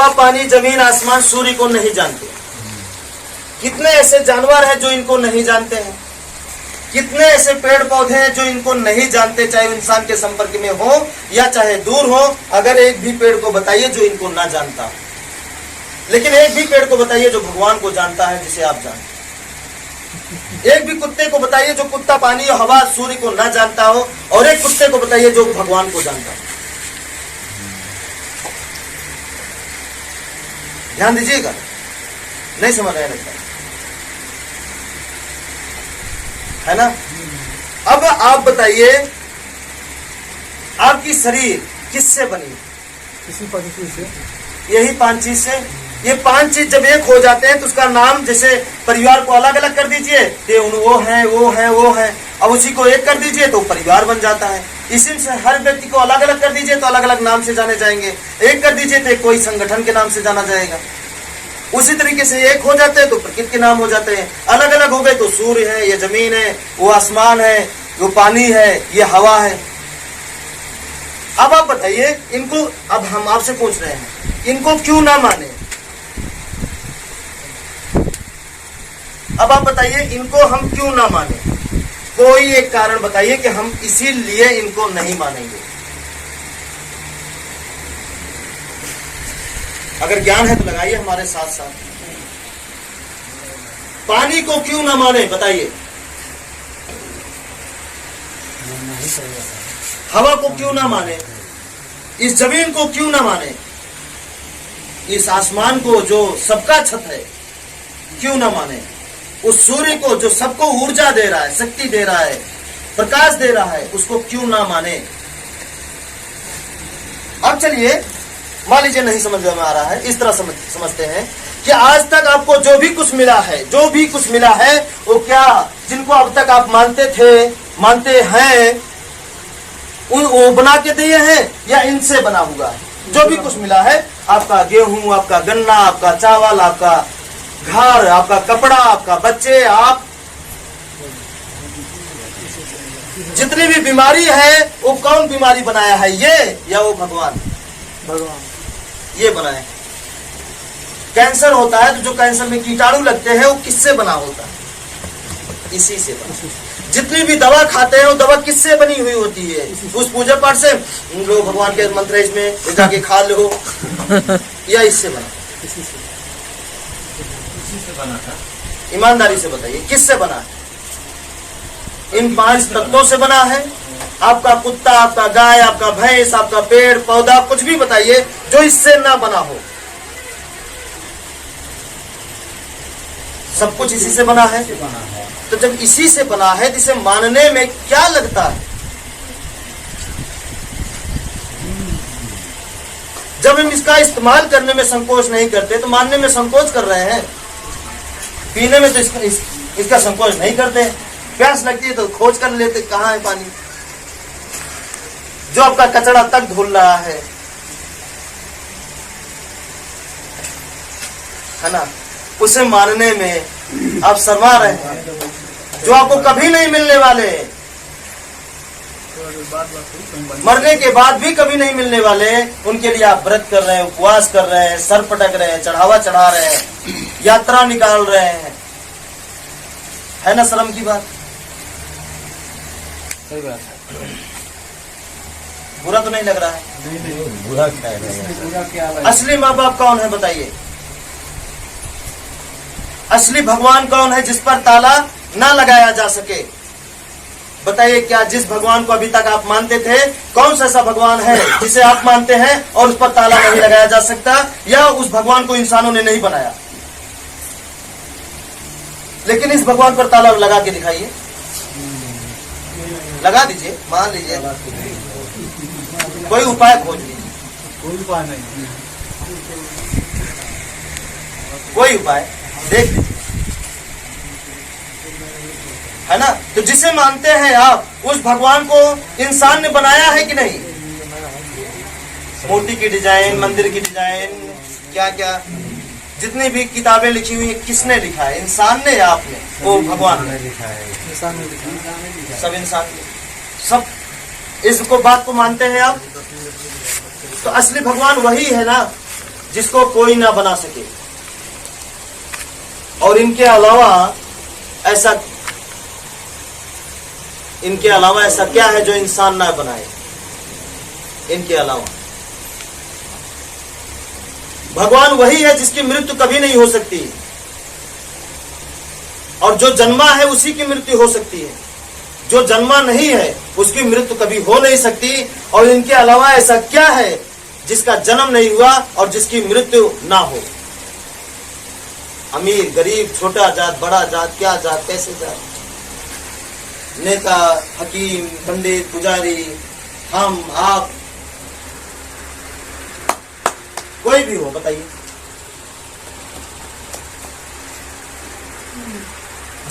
हवा, पानी, जमीन, आसमान, सूर्य को नहीं जानते। कितने ऐसे जानवर हैं जो इनको नहीं जानते हैं, कितने ऐसे पेड़ पौधे हैं जो इनको नहीं जानते, चाहे इंसान के संपर्क में हो या चाहे दूर हो। अगर एक भी पेड़ को बताइए जो इनको ना जानता हो, लेकिन एक भी पेड़ को बताइए जो भगवान को जानता है, जिसे आप जानते। एक भी कुत्ते को बताइए जो कुत्ता पानी, हवा, सूर्य को ना जानता हो, और एक कुत्ते को बताइए जो भगवान को जानता हो। ध्यान दीजिएगा, नहीं समझ रहे लगता है ना। अब आप बताइए, आपकी शरीर किससे बनी? किसी पद्धति से, यही 5 चीज से। ये 5 चीज जब एक हो जाते हैं तो उसका नाम, जैसे परिवार को अलग अलग कर दीजिए तो वो है वो है वो है, अब उसी को एक कर दीजिए तो परिवार बन जाता है। इसी से हर व्यक्ति को अलग अलग कर दीजिए तो अलग अलग नाम से जाने जाएंगे, एक कर दीजिए तो कोई संगठन के नाम से जाना जाएगा। उसी तरीके से एक हो जाते हैं तो प्रकृति के नाम हो जाते हैं, अलग अलग हो गए तो सूर्य है, ये जमीन है, वो आसमान है, वो पानी है, ये हवा है। अब आप बताइए इनको, अब हम आपसे पूछ रहे हैं, इनको क्यों ना माने? अब आप बताइए इनको हम क्यों ना माने? कोई एक कारण बताइए कि हम इसीलिए इनको नहीं मानेंगे। अगर ज्ञान है तो लगाइए हमारे साथ साथ। पानी को क्यों ना माने बताइए? हवा को क्यों ना माने? इस जमीन को क्यों ना माने? इस आसमान को जो सबका छत है क्यों ना माने? उस सूर्य को जो सबको ऊर्जा दे रहा है, शक्ति दे रहा है, प्रकाश दे रहा है, उसको क्यों ना माने? अब चलिए, मान लीजिए नहीं समझ में आ रहा है, इस तरह समझते हैं कि आज तक आपको जो भी कुछ मिला है, जो भी कुछ मिला है, वो क्या, जिनको अब तक आप मानते थे, मानते हैं, वो बना के दिए हैं या इनसे बना हुआ है? जो भी कुछ मिला है, आपका गेहूं, आपका गन्ना, आपका चावल, आपका घर, आपका कपड़ा, आपका बच्चे, आप जितनी भी बीमारी है, वो कौन बीमारी बनाया है? ये या वो भगवान? भगवान ये बनाए। कैंसर होता है तो जो कैंसर में कीटाणु लगते हैं वो किससे बना होता है? इसी से बना। जितनी भी दवा खाते हैं वो दवा किससे बनी हुई होती है? उस पूजा पाठ से। लो भगवान के मंत्र इसमें जाके खा लो, या इससे बना? किसी से बना था। ईमानदारी से बताइए किससे बना है? इन 5 तत्वों से बना है। आपका कुत्ता, आपका गाय, आपका भैंस, आपका पेड़ पौधा, कुछ भी बताइए जो इससे ना बना हो। सब कुछ इसी से बना है। तो जब इसी से बना है तो इसे मानने में क्या लगता है? जब हम इसका इस्तेमाल करने में संकोच नहीं करते तो मानने में संकोच कर रहे हैं। पीने में तो इसका संकोच नहीं करते। प्यास लगती है तो खोज कर लेते कहाँ है पानी। जो आपका कचरा तक धुल रहा है ना, उसे मानने में आप शर्मा रहे हैं। जो आपको कभी नहीं मिलने वाले, मरने के बाद भी कभी नहीं मिलने वाले, उनके लिए आप व्रत कर रहे हैं, उपवास कर रहे हैं, सर पटक रहे हैं, चढ़ावा चढ़ा रहे हैं, यात्रा निकाल रहे हैं। है ना शर्म की बात? सही बात है। बुरा तो नहीं लग रहा है? बुरा क्या है? असली माँ बाप कौन है बताइए? असली भगवान कौन है जिस पर ताला ना लगाया जा सके? बताइए, क्या जिस भगवान को अभी तक आप मानते थे, कौन सा ऐसा भगवान है जिसे आप मानते हैं और उस पर ताला नहीं लगाया जा सकता, या उस भगवान को इंसानों ने नहीं बनाया? लेकिन इस भगवान पर ताला लगा के दिखाइए, लगा दीजिए, मान लीजिए, कोई उपाय खोज लीजिए। कोई उपाय नहीं, कोई उपाय देख लीजिए, है ना? तो जिसे मानते हैं आप, उस भगवान को इंसान ने बनाया है कि नहीं? मूर्ति की डिजाइन, मंदिर की डिजाइन, क्या क्या जितनी भी किताबें लिखी हुई है, किसने लिखा है? इंसान ने या आपने? वो भगवान ने लिखा है। इंसान ने लिखा। सब इंसान, सब इसको बात को मानते हैं आप? तो असली भगवान वही है ना जिसको कोई ना बना सके। और इनके अलावा ऐसा क्या है जो इंसान ना बनाए? इनके अलावा भगवान वही है जिसकी मृत्यु कभी नहीं हो सकती, और जो जन्मा है उसी की मृत्यु हो सकती है। जो जन्मा नहीं है उसकी मृत्यु कभी हो नहीं सकती। और इनके अलावा ऐसा क्या है जिसका जन्म नहीं हुआ और जिसकी मृत्यु ना हो? अमीर, गरीब, छोटा जात, बड़ा जात, क्या जात, कैसे जात, नेता, हकीम, पंडित, पुजारी, हम, आप, कोई भी हो, बताइए।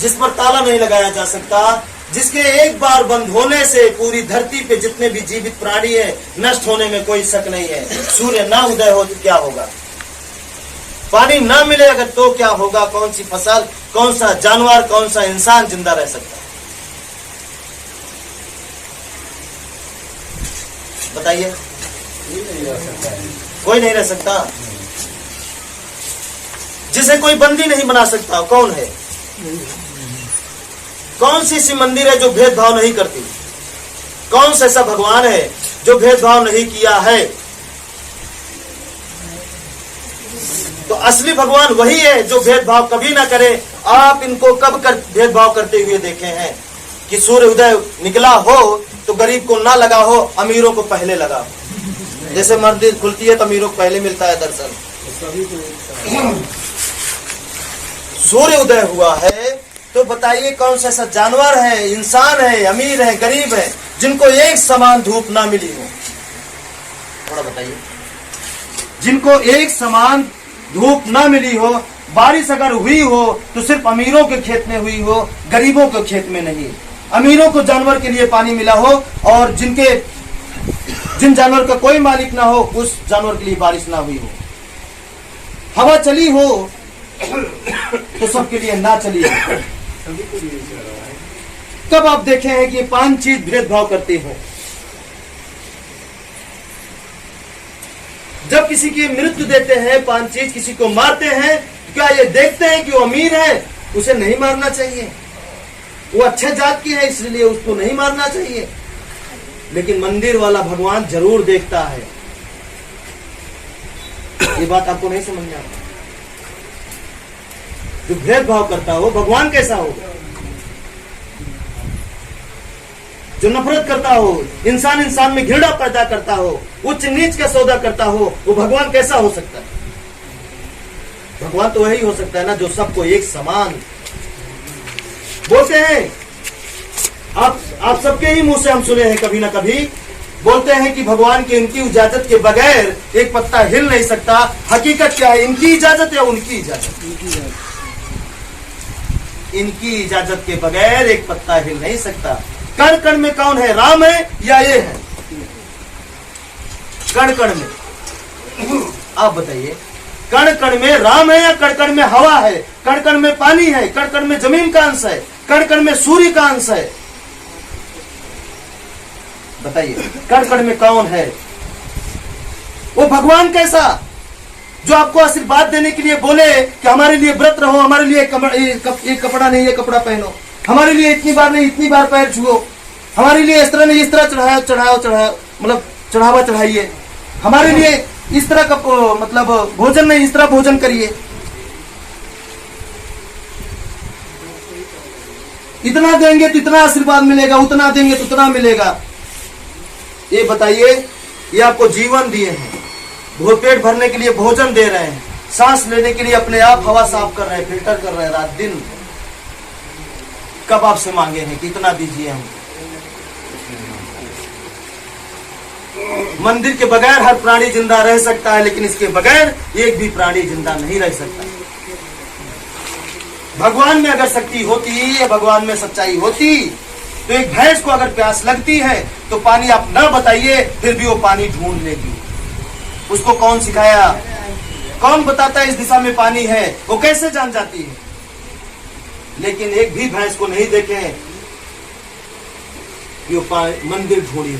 जिस पर ताला नहीं लगाया जा सकता, जिसके एक बार बंद होने से पूरी धरती पे जितने भी जीवित प्राणी है नष्ट होने में कोई शक नहीं है। सूर्य ना उदय हो तो क्या होगा? पानी ना मिले अगर तो क्या होगा? कौन सी फसल, कौन सा जानवर, कौन सा इंसान जिंदा रह सकता है? बताइए। कोई नहीं रह सकता। जिसे कोई बंदी नहीं बना सकता, कौन है? कौन सी ऐसी मंदिर है जो भेदभाव नहीं करती? कौन सा ऐसा भगवान है जो भेदभाव नहीं किया है? तो असली भगवान वही है जो भेदभाव कभी ना करे। आप इनको कब भेदभाव करते हुए देखे हैं कि सूर्य उदय निकला हो तो गरीब को ना लगा हो, अमीरों को पहले लगा हो। जैसे मंदिर खुलती है तो अमीरों को पहले मिलता है दर्शन। सूर्य उदय हुआ है तो बताइए कौन सा ऐसा जानवर है, इंसान है, अमीर है, गरीब है, जिनको एक समान धूप ना मिली हो? थोड़ा बताइए। जिनको एक समान धूप ना मिली हो, बारिश अगर हुई हो तो सिर्फ अमीरों के खेत में हुई हो, गरीबों के खेत में नहीं। अमीरों को जानवर के लिए पानी मिला हो और जिन जानवर का कोई मालिक ना हो उस जानवर के लिए बारिश ना हुई हो। हवा चली हो तो सबके लिए ना चली हो। तब आप देखे हैं कि 5 चीज भेदभाव करते हो। जब किसी की मृत्यु देते हैं, 5 चीज, किसी को मारते हैं, क्या ये देखते हैं कि वो अमीर है, उसे नहीं मारना चाहिए? वो अच्छे जात की है इसलिए उसको नहीं मारना चाहिए? लेकिन मंदिर वाला भगवान जरूर देखता है। ये बात आपको नहीं समझ में आता? जो भेदभाव करता हो भगवान कैसा होगा? जो नफरत करता हो, इंसान में घृणा पैदा करता हो, उच्च नीच का सौदा करता हो, वो भगवान कैसा हो सकता है? भगवान तो वही हो सकता है ना जो सबको एक समान बोलते हैं। आप सबके ही मुंह से हम सुने हैं कभी ना कभी बोलते हैं कि भगवान की इनकी इजाजत के बगैर एक पत्ता हिल नहीं सकता। हकीकत क्या है? इनकी इजाजत या उनकी इजाजत? इनकी इजाजत के बगैर एक पत्ता हिल नहीं सकता। कण कण में कौन है? राम है या ये है? कण कण में आप बताइए, कण कण में राम है या कण कण में हवा है? कण कण में पानी है, कण कण में जमीन का अंश है, कण कण में सूर्य का अंश है। बताइए कण कण में कौन है? वो भगवान कैसा जो आपको आशीर्वाद देने के लिए बोले कि हमारे लिए व्रत रहो, हमारे लिए एक कपड़ा नहीं ये कपड़ा पहनो, हमारे लिए इतनी बार नहीं इतनी बार पैर छुओ, हमारे लिए इस तरह नहीं इस तरह चढ़ाओ मतलब चढ़ावा चढ़ाइए, हमारे लिए इस तरह का मतलब भोजन नहीं इस तरह भोजन करिए। इतना देंगे तो इतना आशीर्वाद मिलेगा, उतना देंगे तो उतना मिलेगा। ये बताइए, ये आपको जीवन दिए हैं, पेट भरने के लिए भोजन दे रहे हैं, सांस लेने के लिए अपने आप हवा साफ कर रहे हैं, फिल्टर कर रहे हैं रात दिन। कब आपसे मांगे हैं कितना दीजिए हम? मंदिर के बगैर हर प्राणी जिंदा रह सकता है, लेकिन इसके बगैर एक भी प्राणी जिंदा नहीं रह सकता। भगवान में अगर शक्ति होती या भगवान में सच्चाई होती तो एक भैंस को अगर प्यास लगती है तो पानी आप ना बताइए फिर भी वो पानी ढूंढ लेगी। उसको कौन सिखाया? कौन बताता है इस दिशा में पानी है? वो कैसे जान जाती है? लेकिन एक भी भैंस को नहीं देखे कि वो मंदिर ढूंढी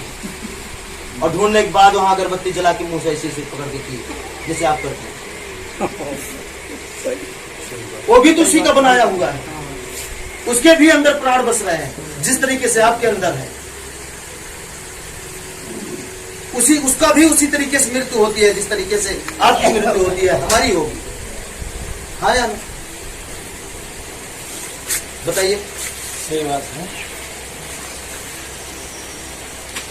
और ढूंढने के बाद वहां अगरबत्ती जला के मुंह से ऐसे पकड़ के की जैसे आप करते हैं। वो भी तो उसी का बनाया हुआ है, उसके भी अंदर प्राण बस रहे हैं जिस तरीके से आपके अंदर है, उसका भी उसी तरीके से मृत्यु होती है जिस तरीके से आपकी मृत्यु होती है, हमारी होगी। हाँ या ना? बताइए। सही बात है।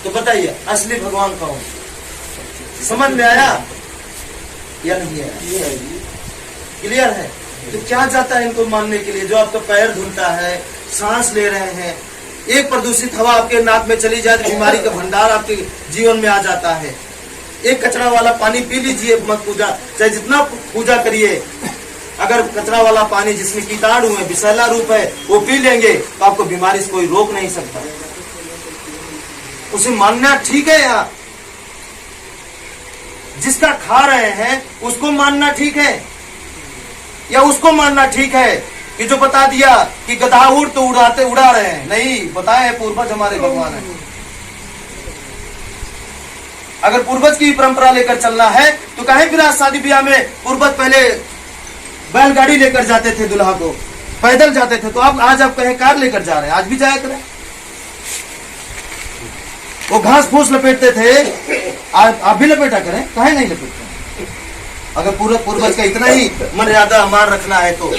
तो बताइए असली भगवान कौन? समझ में आया या नहीं आया? क्लियर है? तो क्या जाता है इनको मानने के लिए? जो आपका पैर धुलता है, सांस ले रहे हैं, एक प्रदूषित हवा आपके नाक में चली जाए तो बीमारी का भंडार आपके जीवन में आ जाता है। एक कचरा वाला पानी पी लीजिए, मत पूजा चाहे जितना पूजा करिए, अगर कचरा वाला पानी जिसमें कीटाणु है, विषैला रूप है, वो पी लेंगे तो आपको बीमारी से कोई रोक नहीं सकता। उसे मानना ठीक है। यहाँ जिसका खा रहे हैं उसको मानना ठीक है या उसको मानना ठीक है कि जो बता दिया कि गधा उड़ तो उड़ा रहे हैं? नहीं, बताए पूर्वज हमारे भगवान है। अगर पूर्वज की परंपरा लेकर चलना है तो कहे फिर आज शादी ब्याह में पूर्वज पहले बैलगाड़ी लेकर जाते थे, दुल्हा को पैदल जाते थे, तो अब आज आप कहे कार लेकर जा रहे हैं, आज भी जाया करें। वो घास फूस लपेटते थे, आप भी लपेटा करें, कहे नहीं लपेटते? अगर पूरा पूर्वज का इतना ही मर्यादा अमान रखना है तो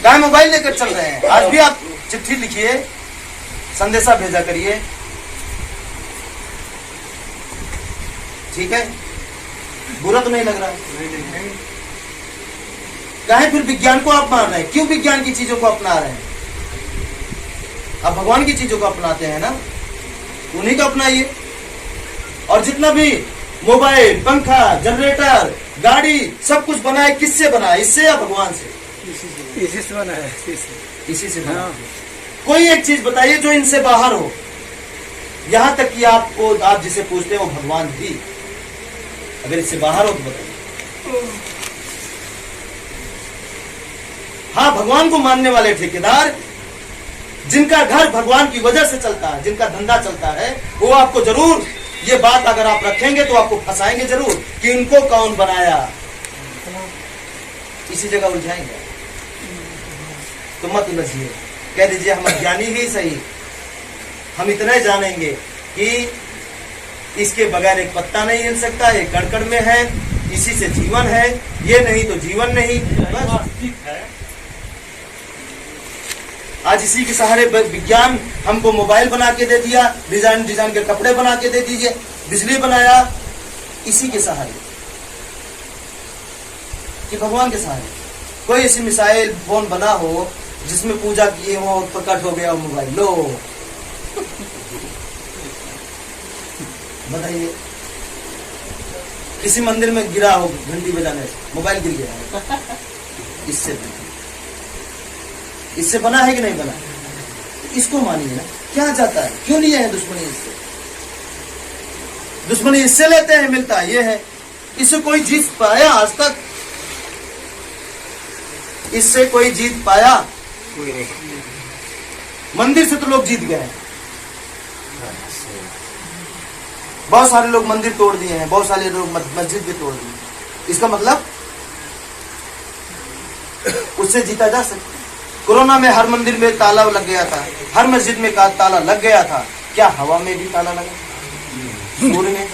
क्या मोबाइल लेकर चल रहे हैं? आज भी आप चिट्ठी लिखिए, संदेशा भेजा करिए, ठीक है? बुरा तो नहीं लग रहा है? काहे फिर विज्ञान को आप मान रहे हैं? क्यों विज्ञान की चीजों को अपना रहे हैं? आप भगवान की चीजों को अपनाते हैं ना, उन्हीं को अपनाइए। और जितना भी मोबाइल, पंखा, जनरेटर, गाड़ी, सब कुछ बनाए किससे बनाए? इससे या भगवान से? इसी से बना है, इसी से बना। कोई एक चीज बताइए जो इनसे बाहर हो, यहां तक कि आप जिसे पूछते हैं वो भगवान भी, अगर इससे बाहर हो तो बताइए। हाँ, भगवान को मानने वाले ठेकेदार जिनका घर भगवान की वजह से चलता है, जिनका धंधा चलता है, वो आपको जरूर ये बात अगर आप रखेंगे तो आपको फंसाएंगे जरूर कि इनको कौन बनाया, इसी जगह उलझाएंगे। तो मत उलझिए, कह दीजिए हम अज्ञानी ही सही, हम इतने जानेंगे कि इसके बगैर एक पत्ता नहीं हिल सकता, ये कण में है, इसी से जीवन है, ये नहीं तो जीवन नहीं। आज इसी के सहारे विज्ञान हमको मोबाइल बना के दे दिया, डिजाइन के कपड़े बना के दे दीजिए, बिजली बनाया, इसी के सहारे कि भगवान के सहारे। कोई ऐसी मिसाइल फोन बना हो जिसमें पूजा किए हो, प्रकट हो गया मोबाइल, लो बताइए। किसी मंदिर में गिरा हो घंटी बजाने से, मोबाइल गिर गया, इससे बना है कि नहीं बना? इसको मानिए ना, क्या जाता है? क्यों लिए हैं दुश्मनी? इससे दुश्मनी इससे लेते हैं, मिलता है ये है। इससे कोई जीत पाया आज तक? इससे कोई जीत पाया? मंदिर से तो लोग जीत गए हैं, बहुत सारे लोग मंदिर तोड़ दिए हैं, बहुत सारे लोग मस्जिद भी तोड़ दिए। इसका मतलब उससे जीता जा सकता। कोरोना में हर मंदिर में ताला लग गया था, हर मस्जिद में ताला लग गया था, क्या हवा में भी ताला लगा? सूर्य में?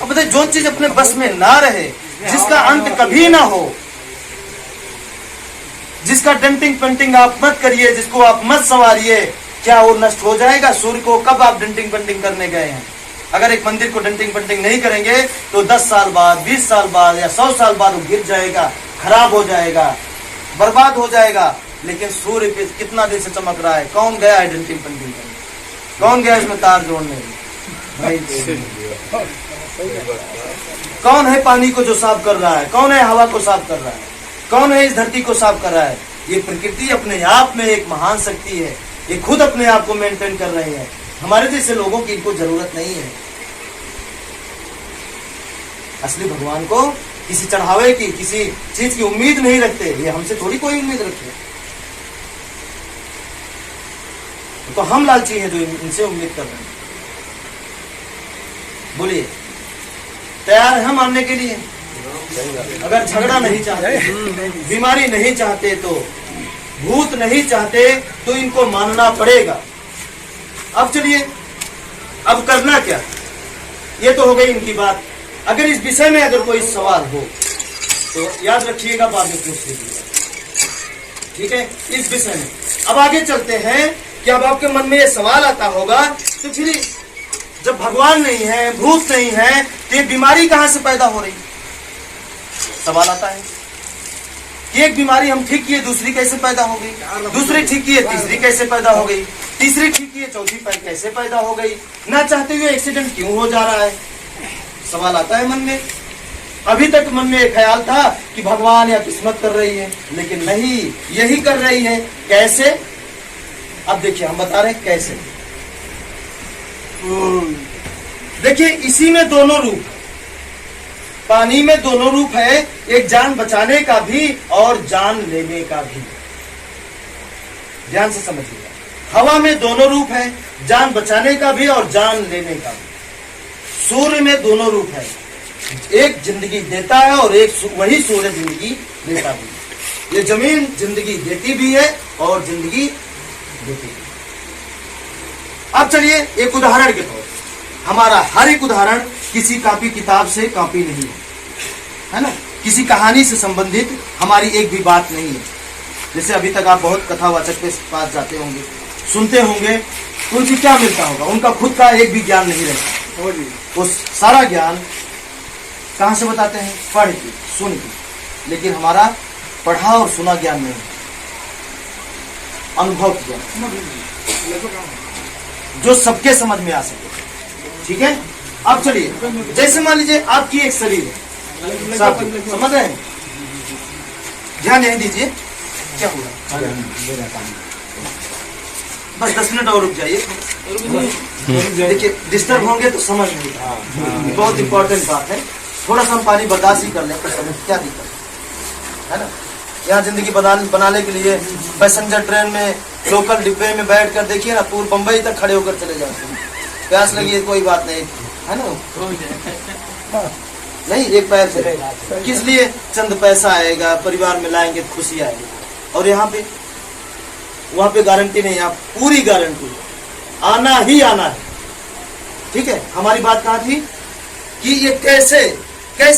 अब बताइए, जो चीज अपने बस में ना रहे, जिसका अंत कभी ना हो, जिसका डेंटिंग पेंटिंग आप मत करिए, जिसको आप मत संवारिए, क्या वो नष्ट हो जाएगा? सूर्य को कब आप डेंटिंग पेंटिंग करने गए हैं? अगर एक मंदिर को डेंटिंग पेंटिंग नहीं करेंगे तो 10 साल बाद, 20 साल बाद या 100 साल बाद वो गिर जाएगा, खराब हो जाएगा, बर्बाद हो जाएगा। लेकिन सूर्य पे कितना दिन से चमक रहा है, कौन गया है डेंटिंग पेंटिंग करने? कौन गया इसमें तार जोड़ने? कौन है पानी को जो साफ कर रहा है? कौन है हवा को साफ कर रहा है? कौन है इस धरती को साफ कर रहा है? ये प्रकृति अपने आप में एक महान शक्ति है, ये खुद अपने आप को मेंटेन कर रहे हैं। हमारे जैसे लोगों की इनको जरूरत नहीं है। असली भगवान को किसी चढ़ावे की, किसी चीज की उम्मीद नहीं रखते, ये हमसे थोड़ी कोई उम्मीद रखते। तो हम लालची हैं जो इनसे उम्मीद कर रहे हैं। बोलिए, तैयार है मानने के लिए? अगर झगड़ा नहीं चाहते, बीमारी नहीं चाहते, तो भूत नहीं चाहते, तो इनको मानना पड़ेगा। अब चलिए, अब करना क्या? ये तो हो गई इनकी बात। अगर इस विषय में अगर कोई सवाल हो तो याद रखिएगा, बाद में पूछ लीजिएगा, ठीक है? इस विषय में अब आगे चलते हैं कि अब आपके मन में ये सवाल आता होगा, तो फिर जब भगवान नहीं है, भूत नहीं है, तो ये बीमारी कहां से पैदा हो रही? सवाल आता है कि एक बीमारी हम ठीक किए, दूसरी कैसे पैदा हो गई? दूसरी ठीक किए, तीसरी कैसे पैदा हो गई? तीसरी ठीक किए, चौथी कैसे पैदा हो गई? ना चाहते हुए एक्सीडेंट क्यों हो जा रहा है? सवाल आता है मन में। अभी तक मन में एक ख्याल था कि भगवान या किस्मत कर रही है, लेकिन नहीं, यही कर रही है। कैसे? अब देखिए, हम बता रहे हैं कैसे। देखिए, इसी में दोनों रूप, पानी में दोनों रूप है, एक जान बचाने का भी और जान लेने का भी। ध्यान से समझिएगा, हवा में दोनों रूप है, जान बचाने का भी और जान लेने का भी। सूर्य में दोनों रूप है, एक जिंदगी देता है और एक वही सूर्य जिंदगी देता भी है। ये जमीन जिंदगी देती भी है और जिंदगी देती भी। अब चलिए, एक उदाहरण के तौर पर, हमारा हर एक उदाहरण किसी कॉपी किताब से कॉपी नहीं है ना, किसी कहानी से संबंधित हमारी एक भी बात नहीं है। जैसे अभी तक आप बहुत कथावाचक के पास जाते होंगे, सुनते होंगे, तो उनसे क्या मिलता होगा? उनका खुद का एक भी ज्ञान नहीं रहता। वो सारा ज्ञान कहां से बताते हैं? पढ़ के, सुन के। लेकिन हमारा पढ़ा और सुना ज्ञान नहीं, अनुभव ज्ञान, जो सबके समझ में आ सके। ठीक है? अब चलिए, जैसे मान लीजिए आपकी एक शरीर है, समझ रहे हैं? ध्यान यहीं दीजिए। क्या हुआ? बस 10 मिनट और रुक जाइए। देखिए, डिस्टर्ब होंगे तो समझ नहीं, बहुत इंपॉर्टेंट बात है। थोड़ा सा हम पानी बर्दाश्त ही कर लें तो समझ, क्या दिक्कत है ना? यहाँ जिंदगी बनाने के लिए पैसेंजर ट्रेन में, लोकल डिब्बे में बैठ कर देखिए ना, पूरे बंबई तक खड़े होकर चले जाते हैं। प्यास लगी है, कोई बात नहीं है ना, नहीं, एक पैर से किस लिए? चंद पैसा आएगा, परिवार में लाएंगे तो खुशी आएगी। और यहाँ पे, वहां पे गारंटी नहीं, आप पूरी गारंटी, आना ही आना है। ठीक है? हमारी बात कहाँ थी कि ये कैसे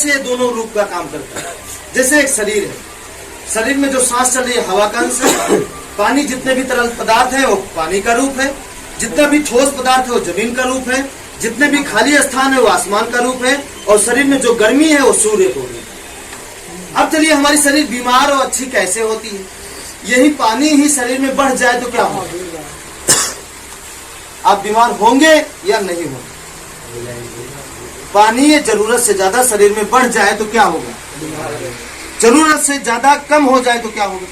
ये दोनों रूप का काम करता है। जैसे एक शरीर है, शरीर में जो सांस चल रही है हवा का अंश है, पानी जितने भी तरल पदार्थ है वो पानी का रूप है, जितना भी ठोस पदार्थ है वो जमीन का रूप है, जितने भी खाली स्थान है वो आसमान का रूप है, और शरीर में जो गर्मी है वो सूर्य को रूप है। अब चलिए, हमारी शरीर बीमार और अच्छी कैसे होती है? यही पानी ही शरीर में बढ़ जाए तो क्या होगा? आप बीमार होंगे या नहीं होंगे? पानी ये जरूरत से ज्यादा शरीर में बढ़ जाए तो क्या होगा? जरूरत से ज्यादा कम हो जाए तो क्या होगा?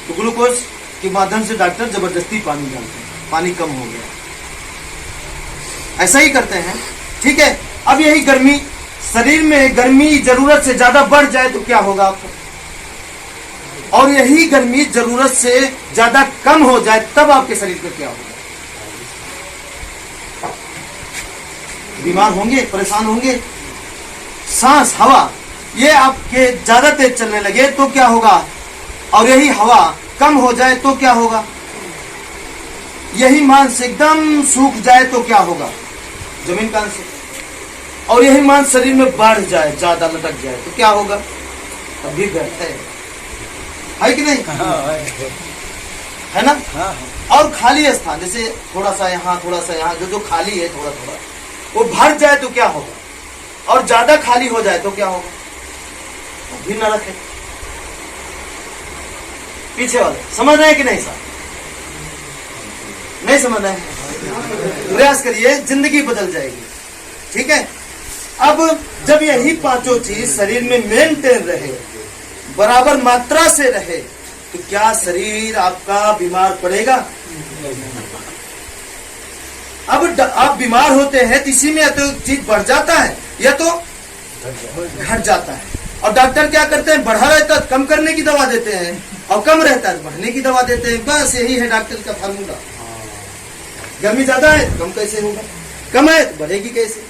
तो ग्लूकोज के माध्यम से डॉक्टर जबरदस्ती पानी डालते हैं, पानी कम हो गया, ऐसा ही करते हैं। ठीक है? अब यही गर्मी, शरीर में गर्मी जरूरत से ज्यादा बढ़ जाए तो क्या होगा आपको? और यही गर्मी जरूरत से ज्यादा कम हो जाए तब आपके शरीर पर क्या होगा? बीमार होंगे, परेशान होंगे। सांस, हवा, ये आपके ज्यादा तेज चलने लगे तो क्या होगा? और यही हवा कम हो जाए तो क्या होगा? यही मांस एकदम सूख जाए तो क्या होगा? जमीन का अंश। और यही मांस शरीर में बढ़ जाए, ज्यादा लटक जाए तो क्या होगा? तभी व्यर्थ है कि नहीं? है ना? और खाली स्थान, जैसे थोड़ा सा यहाँ, थोड़ा सा यहाँ, जो खाली है थोड़ा थोड़ा, वो भर जाए तो क्या होगा? और ज्यादा खाली हो जाए तो क्या होगा? भी नरक है। पीछे वाले समझ रहे हैं कि नहीं साहब? नहीं समझ रहे हैं? प्रयास करिए, जिंदगी बदल जाएगी। ठीक है? अब जब यही पांचों चीज शरीर में मेंटेन रहे, बराबर मात्रा से रहे, तो क्या शरीर आपका बीमार पड़ेगा? अब आप बीमार होते हैं तो इसी में या तो चीज बढ़ जाता है या तो घट जाता है। और डॉक्टर क्या करते हैं? बढ़ा रहता है कम करने की दवा देते हैं, और कम रहता है बढ़ने की दवा देते हैं। बस यही है डॉक्टर का फार्मूला। गर्मी ज्यादा है तो कम कैसे होगा? कम है तो बढ़ेगी कैसे?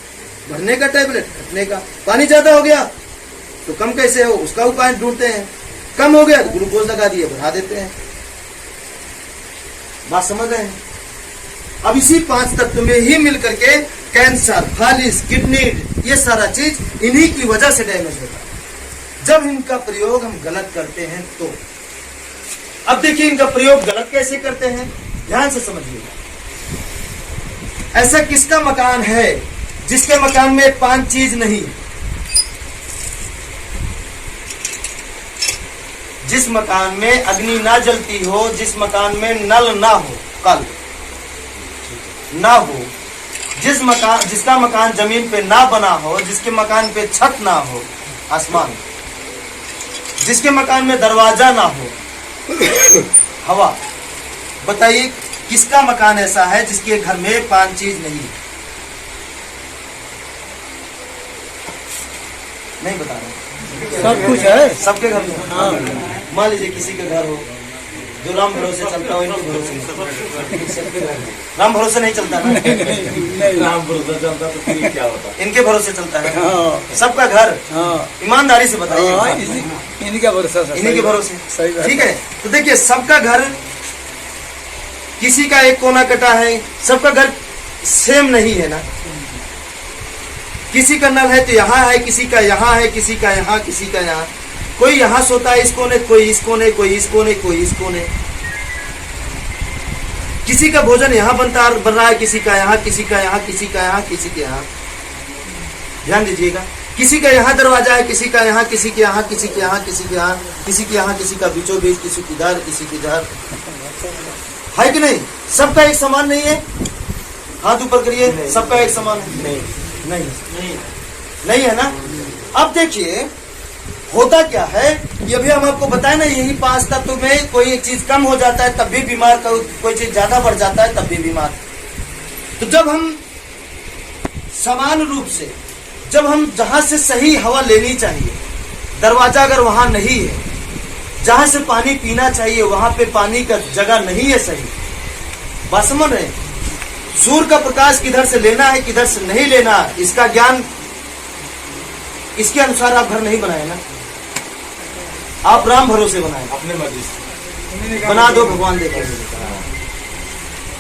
भरने का टैबलेट, घटने का। पानी ज्यादा हो गया तो कम कैसे हो, उसका उपाय ढूंढते हैं। कम हो गया तो ग्लूकोज लगा दिए, बढ़ा देते हैं। बात समझ रहे हैं? अब इसी 5 तत्व में ही मिलकर के कैंसर, फालिस, किडनी, ये सारा चीज इन्हीं की वजह से डैमेज होता है जब इनका प्रयोग हम गलत करते हैं तो। अब देखिए इनका प्रयोग गलत कैसे करते हैं, ध्यान से समझिएगा। ऐसा किसका मकान है जिसके मकान में 5 चीज नहीं? जिस मकान में अग्नि ना जलती हो, जिस मकान में नल ना हो, कल ना हो, जिसका मकान जमीन पे ना बना हो, जिसके मकान पे छत ना हो, आसमान, जिसके मकान में दरवाजा ना हो, हवा। बताइए किसका मकान ऐसा है जिसके घर में 5 चीज नहीं? नहीं बता रहे। सब कुछ है सबके घर में। हाँ। मान लीजिए किसी के घर हो जो राम भरोसे चलता हो, इनके भरोसे नहीं। राम भरोसे नहीं चलता ना? नहीं, राम भरोसा चलता तो फिर क्या होता? इनके भरोसे चलता है। हाँ। सबका घर, हाँ, ईमानदारी से बताइए। इन्हीं का भरोसा सर, इन्हीं के भरोसे। सही बात। ठीक है, तो देखिए सबका घर, किसी का एक कोना कटा है, सबका घर सेम नहीं है ना। किसी का नल है तो यहाँ है, किसी का यहाँ है, किसी का यहाँ, किसी का यहाँ। कोई यहाँ सोता है इस कोने, कोई इस कोने, कोई इस कोने, कोई इस कोने। किसी का भोजन यहाँ बन रहा है, किसी का यहाँ, किसी का यहाँ, किसी का यहाँ, किसी के यहाँ। ध्यान दीजिएगा, किसी का यहाँ दरवाजा है, किसी का यहाँ, किसी के यहाँ, किसी के यहाँ, किसी के यहाँ, किसी के यहाँ, किसी का बीचों बीच, किसी की इधर, किसी की इधर। है कि नहीं? सबका एक समान नहीं है। हाथ ऊपर करिए, सबका एक समान है? नहीं नहीं नहीं है ना। अब देखिए होता क्या है, ये भी हम आपको बताए ना, यही 5 तत्व में कोई एक चीज कम हो जाता है तब भी बीमार, कोई चीज ज्यादा बढ़ जाता है तब भी बीमार। तो जब हम समान रूप से, जब हम जहां से सही हवा लेनी चाहिए, दरवाजा अगर वहां नहीं है, जहां से पानी पीना चाहिए वहां पे पानी का जगह नहीं है सही, बात समझ रहे हैं? सूर्य का प्रकाश किधर से लेना है, किधर से नहीं लेना, इसका ज्ञान, इसके अनुसार आप घर नहीं बनाए ना। आप राम भरोसे बनाए, अपने मर्जी से बना दो, भगवान देखेंगे।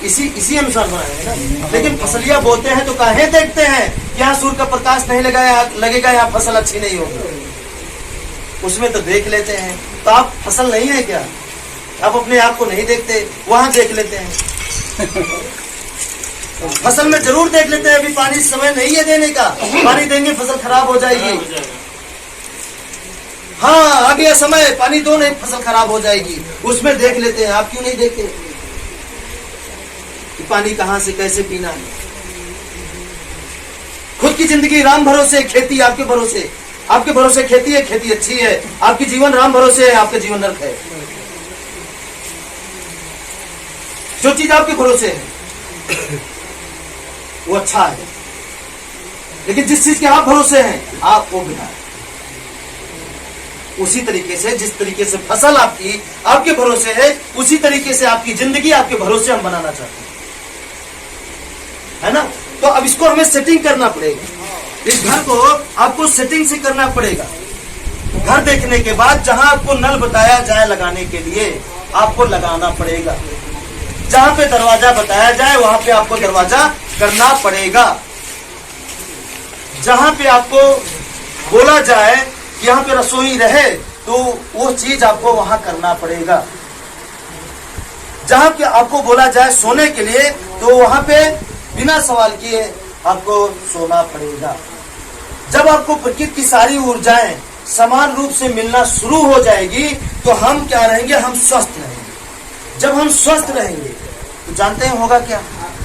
इसी अनुसार बनाए ना। लेकिन फसलिया बोते हैं तो काहे देखते हैं कि यहाँ सूर्य का प्रकाश नहीं लगेगा, यहाँ फसल अच्छी नहीं होगी। उसमें तो देख लेते हैं। तो आप फसल नहीं है क्या? आप अपने आप को नहीं देखते, वहां देख लेते हैं। फसल में जरूर देख लेते हैं, अभी पानी समय नहीं है देने का, पानी देंगे फसल खराब हो जाएगी। हाँ, आ गया समय, पानी दो नहीं फसल खराब हो जाएगी, उसमें देख लेते हैं। आप क्यों नहीं देखते कि पानी कहां से कैसे पीना है? खुद की जिंदगी राम भरोसे, खेती आपके भरोसे। आपके भरोसे खेती है, खेती अच्छी है, आपकी जीवन राम भरोसे है, आपका जीवन नरक है। जो चीज आपके भरोसे है वो अच्छा है, लेकिन जिस चीज के आप भरोसे हैं आप वो बिना। उसी तरीके से, जिस तरीके से फसल आपकी आपके भरोसे है, उसी तरीके से आपकी जिंदगी आपके भरोसे हम बनाना चाहते हैं, है ना। तो अब इसको हमें सेटिंग करना पड़ेगा। इस घर को आपको सेटिंग से करना पड़ेगा। घर देखने के बाद जहां आपको नल बताया जाए लगाने के लिए, आपको लगाना पड़ेगा। जहां पे दरवाजा बताया जाए वहां पे आपको दरवाजा करना पड़ेगा। जहां पे आपको बोला जाए कि यहाँ पे रसोई रहे, तो वो चीज आपको वहां करना पड़ेगा। जहां पे आपको बोला जाए सोने के लिए, तो वहां पे बिना सवाल किए आपको सोना पड़ेगा। जब आपको प्रकृति की सारी ऊर्जाएं समान रूप से मिलना शुरू हो जाएगी, तो हम क्या रहेंगे? हम स्वस्थ रहेंगे। जब हम स्वस्थ रहेंगे तो जानते हैं होगा क्या?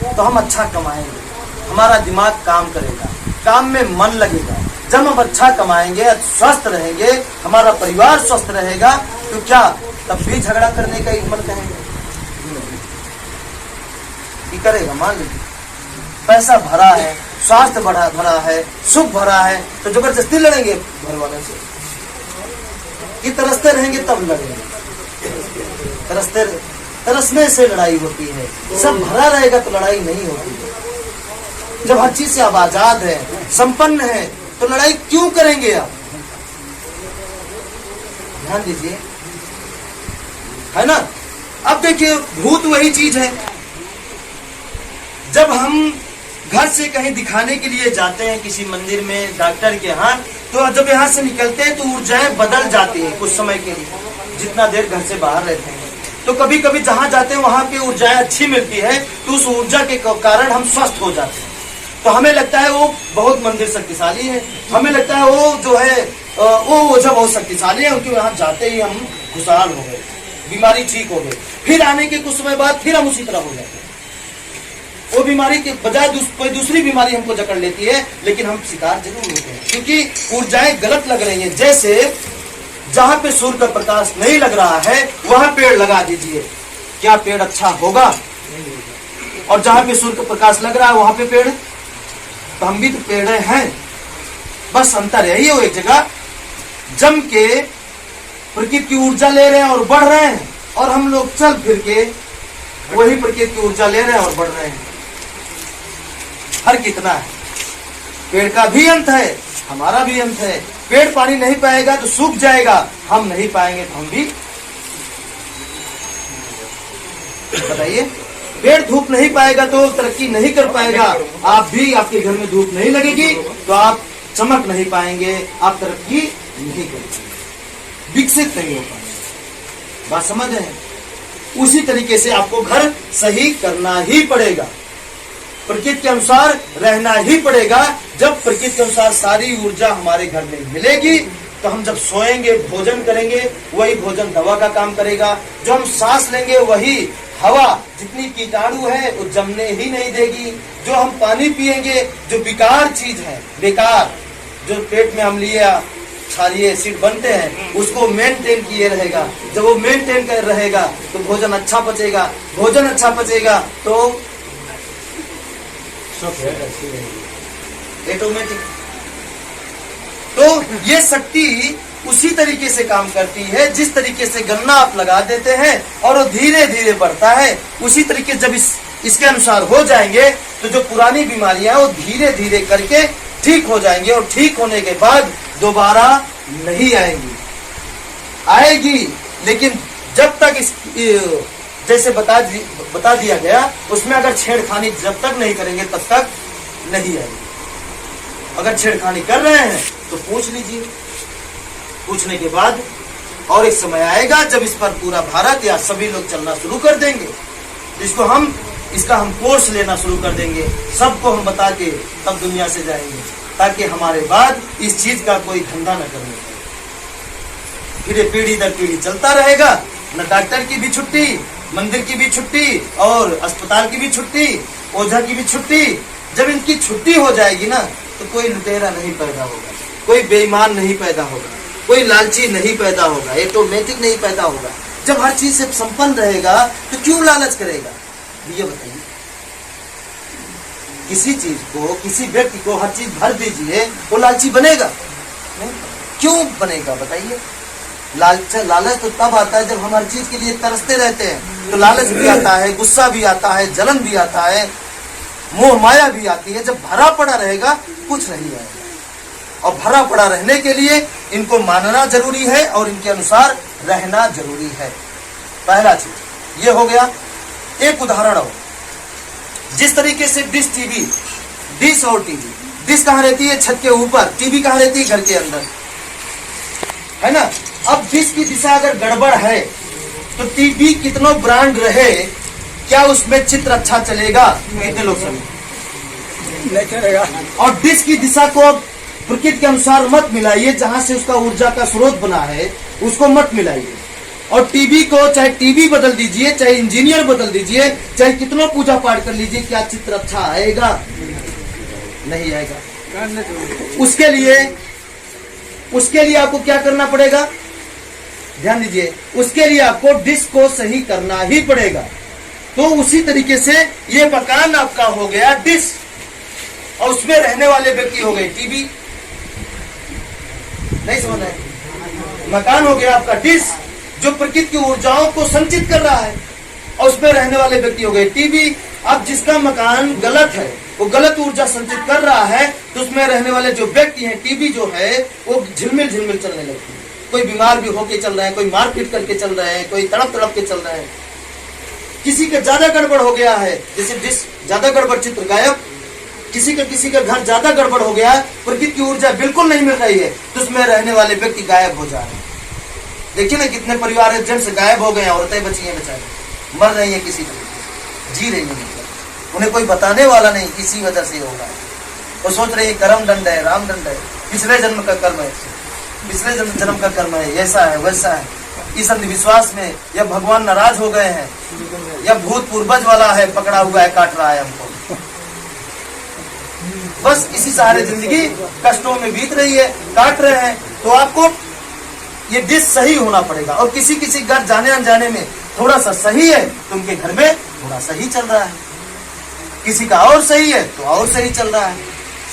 तो हम अच्छा कमाएंगे, हमारा दिमाग काम करेगा, काम में मन लगेगा। जब हम अच्छा कमाएंगे, स्वस्थ रहेंगे, हमारा परिवार स्वस्थ रहेगा, तो क्या तब भी झगड़ा करने का एक मन करेंगे कि करेगा? मान लीजिए पैसा भरा है, स्वास्थ्य भरा है, सुख भरा है, तो जबरदस्ती लड़ेंगे घर वालों से कि तरसते रहेंगे तब लड़ेंगे। तरसने से लड़ाई होती है। सब भरा रहेगा तो लड़ाई नहीं होती है। जब हर चीज से आप आजाद है, संपन्न है, तो लड़ाई क्यों करेंगे आप? ध्यान दीजिए, है ना। अब देखिए, भूत वही चीज है। जब हम घर से कहीं दिखाने के लिए जाते हैं किसी मंदिर में, डॉक्टर के यहाँ, तो जब यहाँ से निकलते हैं तो ऊर्जाएं बदल जाती है कुछ समय के लिए, जितना देर घर से बाहर रहते हैं। तो कभी कभी जहाँ जाते हैं वहां पे ऊर्जाएं अच्छी मिलती है, तो उस ऊर्जा के कारण हम स्वस्थ हो जाते हैं। तो हमें लगता है वो बहुत मंदिर शक्तिशाली है, हमें लगता है वो जो है वो ओझा बहुत शक्तिशाली है, उनके वहां जाते ही हम खुशहाल हो गए, बीमारी ठीक हो गई। फिर आने के कुछ समय बाद फिर हम उसी तरह हो जाते हैं। वो बीमारी के बजाय कोई दूसरी बीमारी हमको जकड़ लेती है, लेकिन हम शिकार जरूर होते हैं, क्योंकि ऊर्जाएं गलत लग रही हैं। जैसे जहां पे सूर्य का प्रकाश नहीं लग रहा है वहां पेड़ लगा दीजिए, क्या पेड़ अच्छा होगा? और जहां पे सूर्य का प्रकाश लग रहा है वहां पे पेड़, तो हम भी तो पेड़ हैं, बस अंतर यही है, वो एक जगह जम के प्रकृति की ऊर्जा ले रहे हैं और बढ़ रहे हैं, और हम लोग चल फिर के वही प्रकृति की ऊर्जा ले रहे हैं और बढ़ रहे हैं। फर्क कितना है? पेड़ का भी अंत है, हमारा भी अंत है। पेड़ पानी नहीं पाएगा तो सूख जाएगा, हम नहीं पाएंगे तो हम भी, बताइए। पेड़ धूप नहीं पाएगा तो तरक्की नहीं कर पाएगा, आप भी, आपके घर में धूप नहीं लगेगी तो आप चमक नहीं पाएंगे, आप तरक्की नहीं करेंगे, विकसित नहीं हो पाएंगे। बात समझ रहे हैं? उसी तरीके से आपको घर सही करना ही पड़ेगा, प्रकृति के अनुसार रहना ही पड़ेगा। जब प्रकृति के अनुसार सारी ऊर्जा हमारे घर में मिलेगी, तो हम जब सोएंगे, भोजन करेंगे, वही भोजन दवा का काम करेगा। जो हम सांस लेंगे वही हवा, जितनी कीटाणु है वो जमने ही नहीं देगी। जो हम पानी पिएंगे, जो बेकार चीज है, बेकार, जो पेट में अम्लीय क्षारीय एसिड बनते हैं, उसको मेंटेन किए रहेगा। जब वो मेंटेन कर रहेगा तो भोजन अच्छा पचेगा, भोजन अच्छा पचेगा तो ऑटोमेटिक। तो ये शक्ति उसी तरीके से काम करती है, जिस तरीके से गन्ना आप लगा देते हैं और वो धीरे धीरे बढ़ता है, उसी तरीके जब इसके अनुसार हो जाएंगे तो जो पुरानी बीमारियां वो धीरे धीरे करके ठीक हो जाएंगे, और ठीक होने के बाद दोबारा नहीं आएगी। लेकिन जब तक जैसे बता दिया गया, उसमें अगर छेड़खानी जब तक नहीं करेंगे तब तक नहीं आएगी। अगर छेड़खानी कर रहे हैं तो पूछ लीजिए, पूछने के बाद और एक समय आएगा जब इस पर पूरा भारत या सभी लोग चलना शुरू कर देंगे। इसका हम कोर्स लेना शुरू कर देंगे, सबको हम बता के तब दुनिया से जाएंगे, ताकि हमारे बाद इस चीज का कोई धंधा न करने पाए। फिर ये पीढ़ी दर पीढ़ी चलता रहेगा, न डॉक्टर की भी छुट्टी, मंदिर की भी छुट्टी, और अस्पताल की भी छुट्टी, ओझा की भी छुट्टी। जब इनकी छुट्टी हो जाएगी ना, तो कोई लुटेरा नहीं पैदा होगा, कोई बेईमान नहीं पैदा होगा, कोई लालची नहीं पैदा होगा, ऑटोमेटिक नहीं पैदा होगा। जब हर चीज से संपन्न रहेगा तो क्यों लालच करेगा? ये बताइए। किसी चीज को, किसी व्यक्ति को हर चीज भर दीजिए, वो लालची बनेगा? क्यों बनेगा बताइए? लालच तो तब आता है जब हम हर चीज के लिए तरसते रहते हैं। तो लालच भी आता है, गुस्सा भी आता है, जलन भी आता है, मोह माया भी आती है। जब भरा पड़ा रहेगा कुछ नहीं आएगा, और भरा पड़ा रहने के लिए इनको मानना जरूरी है और इनके अनुसार रहना जरूरी है। पहला चीज ये हो गया। एक उदाहरण हो, जिस तरीके से डिश और टीवी, डिश कहाँ रहती है? छत के ऊपर। टीवी कहाँ रहती है? घर के अंदर, है ना। अब डिश की दिशा अगर गड़बड़ है तो टीवी कितना ब्रांड रहे, क्या उसमें चित्र अच्छा चलेगा? कितने लोग समझे? नहीं चलेगा। और डिश की दिशा को प्रकृति के अनुसार मत मिलाइए, जहां से उसका ऊर्जा का स्रोत बना है उसको मत मिलाइए। और टीवी को, चाहे टीवी बदल दीजिए, चाहे इंजीनियर बदल दीजिए, चाहे कितना पूजा पाठ कर लीजिए, क्या चित्र अच्छा आएगा? नहीं आएगा। उसके लिए आपको क्या करना पड़ेगा? ध्यान दीजिए, उसके लिए आपको डिश को सही करना ही पड़ेगा। तो उसी तरीके से ये मकान आपका हो गया डिश, और उसमें रहने वाले व्यक्ति हो गए टीवी। नहीं समझ रहे? मकान हो गया आपका डिश, जो प्रकृति की ऊर्जाओं को संचित कर रहा है, और उसमें रहने वाले व्यक्ति हो गए टीवी। अब जिसका मकान गलत है वो गलत ऊर्जा संचित कर रहा है, तो उसमें रहने वाले जो व्यक्ति हैं, टीबी जो है वो झिलमिल झिलमिल चलने लगती है। कोई बीमार भी होके चल रहे हैं, कोई मारपीट करके चल रहे हैं, कोई तड़प तड़प के चल रहे हैं। किसी का ज्यादा गड़बड़ हो गया है, जैसे जिस ज्यादा गड़बड़ चित्र गायब, किसी का घर ज्यादा गड़बड़ हो गया है, प्रकृति की ऊर्जा बिल्कुल नहीं मिल रही है, तो उसमें रहने वाले व्यक्ति गायब हो जा रहे हैं। देखिए ना कितने परिवार है जेंट्स गायब हो गए हैं, औरतें बची हैं बेचारी, मर रही है, किसी तरीके जी रही है, उन्हें कोई बताने वाला नहीं, किसी वजह से होगा। वो सोच रही है कर्म दंड है, राम दंड है, पिछले जन्म का कर्म है, पिछले जन्म का कर्म है, ऐसा है वैसा है। इस अंधविश्वास में या भगवान नाराज हो गए हैं, या भूत पूर्वज वाला है पकड़ा हुआ है, काट रहा है हमको। बस इसी सहारे जिंदगी कष्टों में बीत रही है, काट रहे हैं। तो आपको ये डिश सही होना पड़ेगा। और किसी किसी घर जाने अनजाने में थोड़ा सा सही है तो उनके घर में थोड़ा सही चल रहा है, किसी का और सही है तो और सही चल रहा है,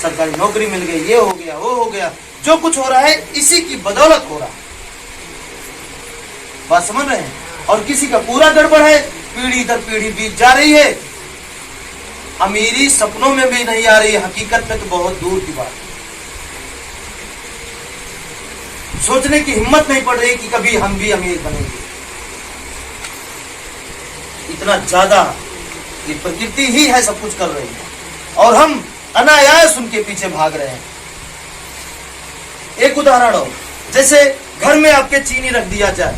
सरकारी नौकरी मिल गई, ये हो गया वो हो गया, जो कुछ हो रहा है इसी की बदौलत हो रहा है। बात समझ रहे हैं? और किसी का पूरा गड़बड़ है, पीढ़ी दर पीढ़ी बीत जा रही है, अमीरी सपनों में भी नहीं आ रही है, हकीकत में तो बहुत दूर की बात है। सोचने की हिम्मत नहीं पड़ रही कि कभी हम भी अमीर बनेंगे। इतना ज्यादा ये प्रकृति ही है सब कुछ कर रही है, और हम अनायास उनके पीछे भाग रहे हैं। एक उदाहरण हो, जैसे घर में आपके चीनी रख दिया जाए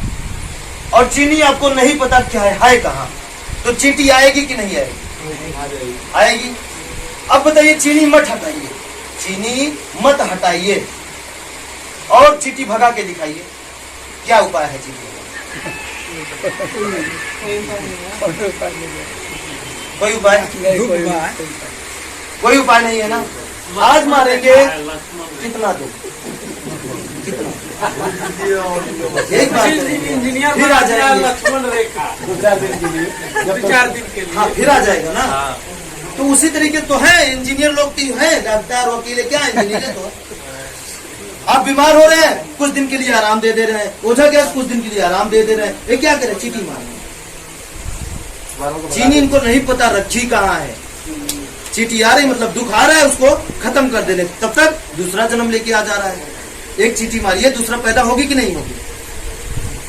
और चीनी आपको नहीं पता क्या है कहाँ, तो चींटी आएगी कि नहीं आएगी? आएगी। अब बताइए चीनी मत हटाइए, चीनी मत हटाइए और चींटी भगा के दिखाइए, क्या उपाय है चींटी? कोई उपाय? कोई उपाय नहीं है ना। आज मारेंगे कितना दो, कितना एक बार इंजीनियर फिर आ जाएंगे, लक्ष्मण रेखा 2-4 दिन के लिए, जब 4 दिन के लिए। हाँ फिर आ जाएगा ना। तो उसी तरीके तो है, इंजीनियर लोग तो है, डॉक्टर वकील क्या इंजीनियर है। तो आप बीमार हो रहे हैं, कुछ दिन के लिए आराम दे रहे हैं, ओझा क्या कुछ दिन के लिए आराम दे रहे हैं, ये क्या करें? चीटी मारें। चीनी इनको नहीं पता रखी कहाँ है, चीटी आ रही मतलब दुख आ रहा है, उसको खत्म कर देने, तब तक दूसरा जन्म लेके आ जा रहा है। एक चीटी मारिए, दूसरा पैदा होगी कि नहीं होगी?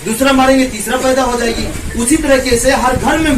दूसरा मारेंगे तीसरा पैदा हो जाएगी। उसी तरीके से हर घर में